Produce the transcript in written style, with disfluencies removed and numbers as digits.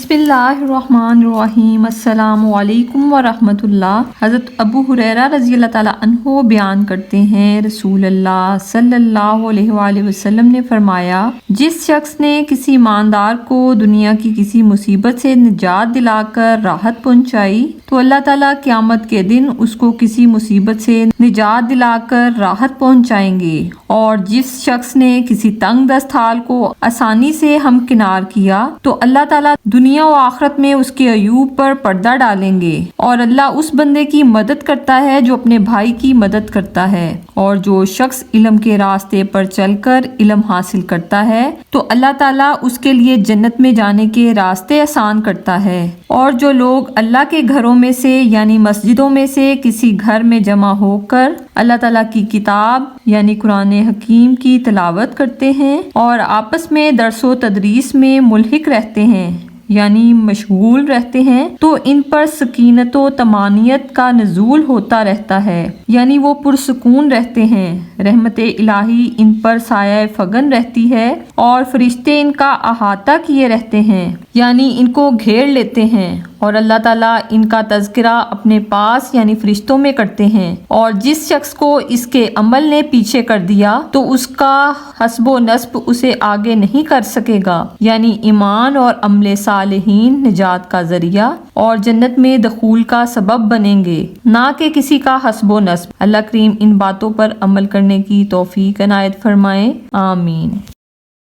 بسم اللہ الرحمن الرحیم۔ السلام علیکم ورحمۃ اللہ۔ حضرت ابو ہریرہ رضی اللہ تعالیٰ عنہ بیان کرتے ہیں، رسول اللہ صلی اللہ علیہ وآلہ وسلم نے فرمایا، جس شخص نے کسی ایماندار کو دنیا کی کسی مصیبت سے نجات دلا کر راحت پہنچائی تو اللہ تعالیٰ قیامت کے دن اس کو کسی مصیبت سے نجات دلا کر راحت پہنچائیں گے، اور جس شخص نے کسی تنگ دست حال کو آسانی سے ہمکنار کیا تو اللہ تعالیٰ دنیا و آخرت میں اس کے عیوب پر پردہ ڈالیں گے، اور اللہ اس بندے کی مدد کرتا ہے جو اپنے بھائی کی مدد کرتا ہے، اور جو شخص علم کے راستے پر چل کر علم حاصل کرتا ہے تو اللہ تعالیٰ اس کے لیے جنت میں جانے کے راستے آسان کرتا ہے، اور جو لوگ اللہ کے گھروں میں سے یعنی مسجدوں میں سے کسی گھر میں جمع ہو کر اللہ تعالیٰ کی کتاب یعنی قرآن حکیم کی تلاوت کرتے ہیں اور آپس میں درس و تدریس میں ملحق رہتے ہیں یعنی مشغول رہتے ہیں، تو ان پر سکینت و طمانینت کا نزول ہوتا رہتا ہے، یعنی وہ پرسکون رہتے ہیں، رحمت الہی ان پر سایہ فگن رہتی ہے، اور فرشتے ان کا احاطہ کیے رہتے ہیں یعنی ان کو گھیر لیتے ہیں، اور اللہ تعالیٰ ان کا تذکرہ اپنے پاس یعنی فرشتوں میں کرتے ہیں، اور جس شخص کو اس کے عمل نے پیچھے کر دیا تو اس کا حسب و نسب اسے آگے نہیں کر سکے گا، یعنی ایمان اور عمل صالحین نجات کا ذریعہ اور جنت میں دخول کا سبب بنیں گے، نہ کہ کسی کا حسب و نسب۔ اللہ کریم ان باتوں پر عمل کرنے کی توفیق عنایت فرمائے، آمین۔